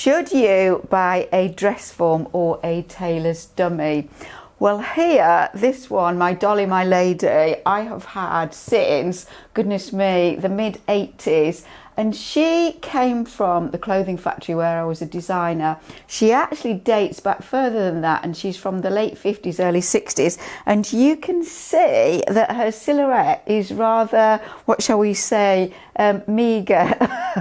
Should you buy a dress form or a tailor's dummy? Well, here, this one, my Dolly, my lady, I have had since, goodness me, the mid-80s. And she came from the clothing factory where I was a designer. She actually dates back further than that, and she's from the late 50s, early 60s. And you can see that her silhouette is rather, what shall we say, meagre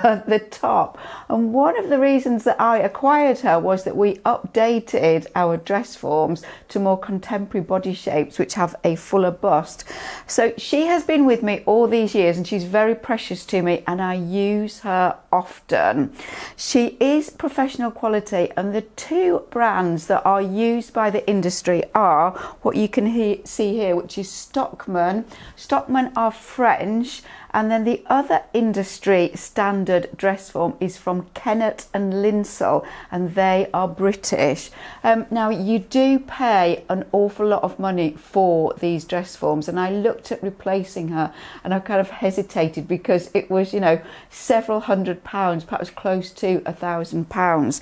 at the top. And one of the reasons that I acquired her was that we updated our dress forms to more contemporary body shapes, which have a fuller bust. So she has been with me all these years, and she's very precious to me, and I use her often. She is professional quality, and the two brands that are used by the industry are what you can see here, which is Stockman. Stockman are French, and then the other industry standard dress form is from Kennett and Linsell, and they are British. Now, you do pay an awful lot of money for these dress forms, and I looked at replacing her and I kind of hesitated because it was, you know, several £100s, perhaps close to £1,000.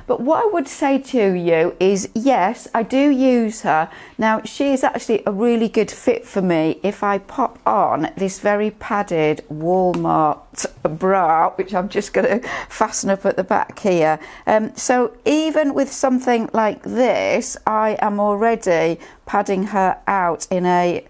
But what I would say to you is, yes, I do use her. Now, she is actually a really good fit for me if I pop on this very padded Walmart bra, which I'm just going to fasten up at the back here. So even with something like this, I am already padding her out in a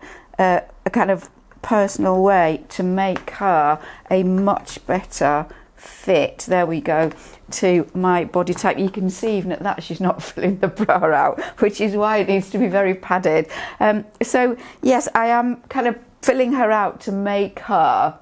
kind of personal way to make her a much better fit. There we go, to my body type. You can see even at that she's not filling the bra out, which is why it needs to be very padded. So yes, I am kind of filling her out to make her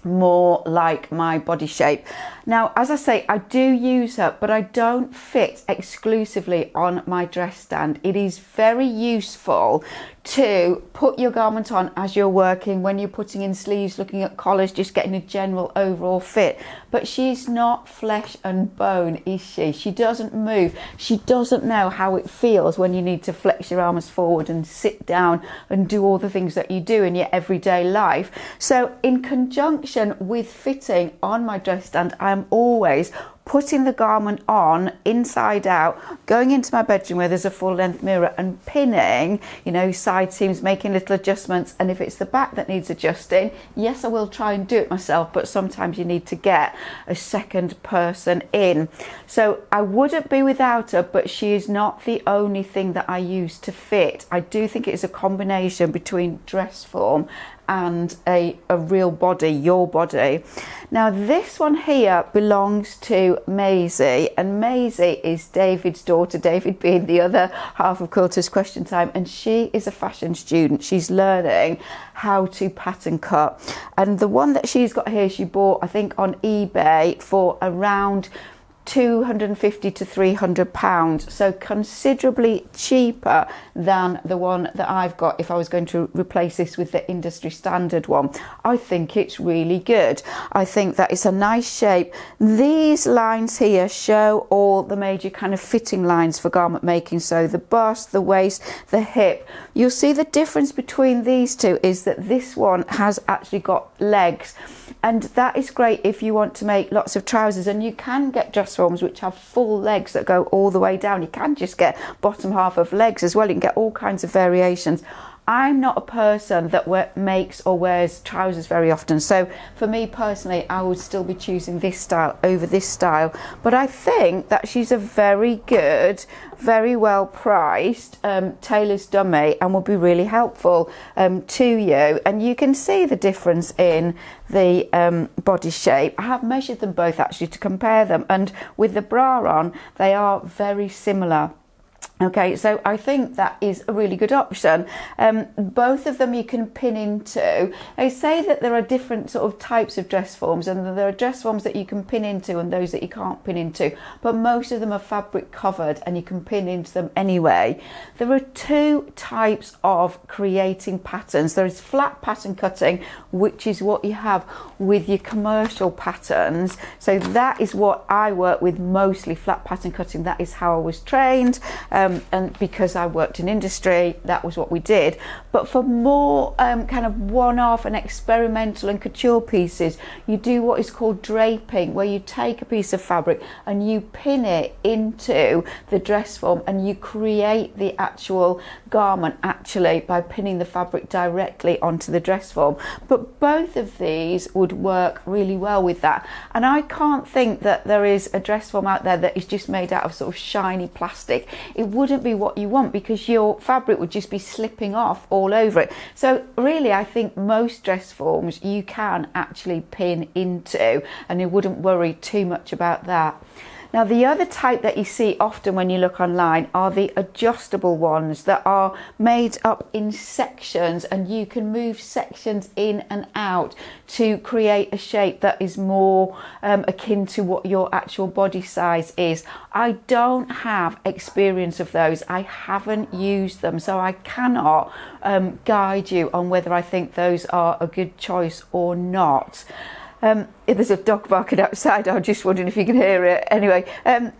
more like my body shape. Now, as I say, I do use her, but I don't fit exclusively on my dress stand. It is very useful to put your garment on as you're working, when you're putting in sleeves, looking at collars, just getting a general overall fit. But she's not flesh and bone, is she? She doesn't move. She doesn't know how it feels when you need to flex your arms forward and sit down and do all the things that you do in your everyday life. So in conjunction with fitting on my dress stand, I'm always putting the garment on inside out, going into my bedroom where there's a full length mirror and pinning, you know, side seams, making little adjustments. And if it's the back that needs adjusting, yes, I will try and do it myself, but sometimes you need to get a second person in. So I wouldn't be without her, but she is not the only thing that I use to fit. I do think it is a combination between dress form and a real body, your body. Now, this one here belongs to Maisie, and Maisie is David's daughter, David being the other half of Quilters Question Time, and she is a fashion student. She's learning how to pattern cut, and the one that she's got here she bought, I think, on eBay for around £250 to £300, so considerably cheaper than the one that I've got if I was going to replace this with the industry standard one. I think it's really good. I think that it's a nice shape. These lines here show all the major kind of fitting lines for garment making, so the bust, the waist, the hip. You'll see the difference between these two is that this one has actually got legs, and that is great if you want to make lots of trousers, and you can get dress forms which have full legs that go all the way down. You can just get bottom half of legs as well. You can get all kinds of variations. I'm not a person that makes or wears trousers very often, so for me personally I would still be choosing this style over this style, but I think that she's a very good, very well priced tailor's dummy and will be really helpful to you. And you can see the difference in the body shape. I have measured them both actually to compare them, and with the bra on they are very similar. Okay, so I think that is a really good option. Both of them you can pin into. They say that there are different sort of types of dress forms, and there are dress forms that you can pin into and those that you can't pin into, but most of them are fabric covered and you can pin into them anyway. There are two types of creating patterns. There is flat pattern cutting, which is what you have with your commercial patterns. So that is what I work with mostly, flat pattern cutting. That is how I was trained. and because I worked in industry, that was what we did. But for more kind of one-off and experimental and couture pieces, you do what is called draping, where you take a piece of fabric and you pin it into the dress form, and you create the actual garment actually by pinning the fabric directly onto the dress form. But both of these would work really well with that, and I can't think that there is a dress form out there that is just made out of sort of shiny plastic. It wouldn't be what you want, because your fabric would just be slipping off all over it. So really, I think most dress forms you can actually pin into, and you wouldn't worry too much about that. Now, the other type that you see often when you look online are the adjustable ones that are made up in sections, and you can move sections in and out to create a shape that is more akin to what your actual body size is. I don't have experience of those. I haven't used them, so I cannot guide you on whether I think those are a good choice or not. There's a dog barking outside. I'm just wondering if you can hear it. Anyway,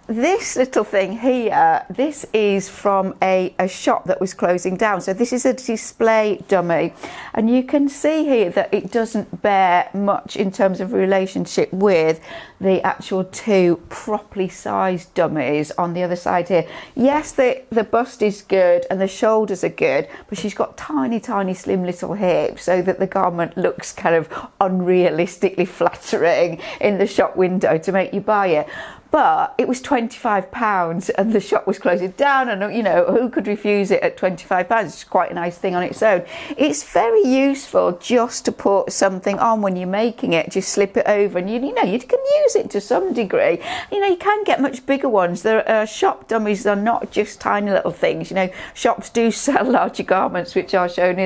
this little thing here, this is from a shop that was closing down. So this is a display dummy, and you can see here that it doesn't bear much in terms of relationship with the actual two properly sized dummies on the other side here. Yes, the bust is good and the shoulders are good, but she's got tiny, tiny, slim little hips, so that the garment looks kind of unrealistically flattering in the shop window to make you buy it. But it was £25 and the shop was closing down, and you know, who could refuse it at £25? It's quite a nice thing on its own. It's very useful just to put something on when you're making it, just slip it over, and you know, you can use it to some degree. You know, you can get much bigger ones. There are shop dummies are not just tiny little things. You know, shops do sell larger garments, which are shown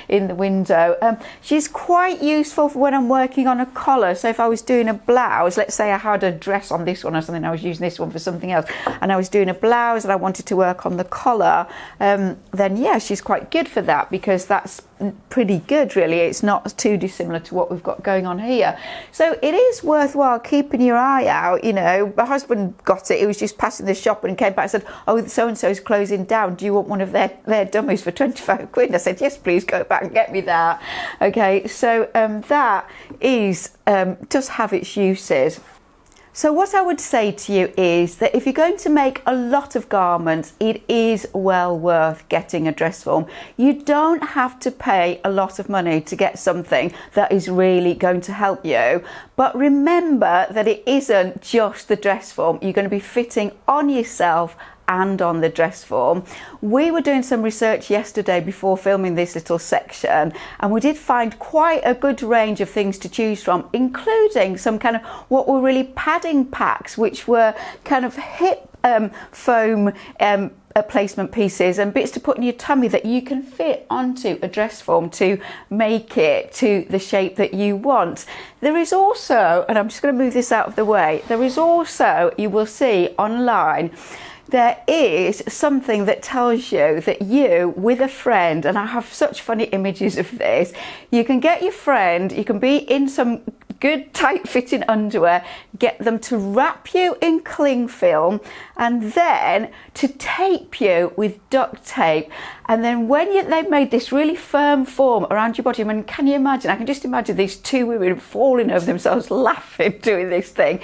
in the window. She's quite useful for when I'm working on a collar. So if I was doing a blouse, let's say I had a dress on this one or something, I was using this one for something else, and I was doing a blouse and I wanted to work on the collar, then yeah, she's quite good for that, because that's pretty good really. It's not too dissimilar to what we've got going on here. So it is worthwhile keeping your eye out. You know, my husband got it. He was just passing the shop and came back and said, oh, so-and-so is closing down. Do you want one of their dummies for 25 quid? I said, yes, please, go back and get me that. Okay, so that is does have its uses. So what I would say to you is that if you're going to make a lot of garments, it is well worth getting a dress form. You don't have to pay a lot of money to get something that is really going to help you. But remember that it isn't just the dress form. You're going to be fitting on yourself and on the dress form. We were doing some research yesterday before filming this little section, and we did find quite a good range of things to choose from, including some kind of what were really padding packs, which were kind of hip foam placement pieces and bits to put in your tummy that you can fit onto a dress form to make it to the shape that you want. There is also, and I'm just going to move this out of the way, there is also, you will see online, there is something that tells you that you, with a friend, and I have such funny images of this, you can get your friend, you can be in some good tight fitting underwear, get them to wrap you in cling film and then to tape you with duct tape. And then when they've made this really firm form around your body, I mean, can you imagine? I can just imagine these two women falling over themselves laughing doing this thing.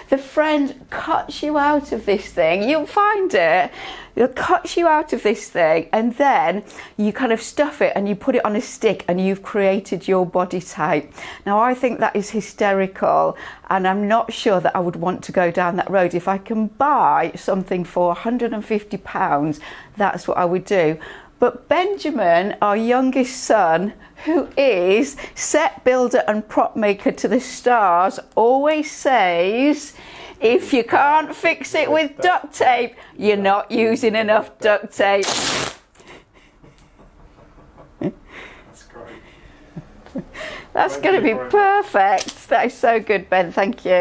The friend cuts you out of this thing. You'll find it. It cuts you out of this thing, and then you kind of stuff it and you put it on a stick and you've created your body type. Now, I think that is hysterical, and I'm not sure that I would want to go down that road. If I can buy something for £150, that's what I would do. But Benjamin, our youngest son, who is set builder and prop maker to the stars, always says, if you can't fix it with duct tape, you're not using enough duct tape. That's great. That's going to be perfect. That is so good, Ben. Thank you.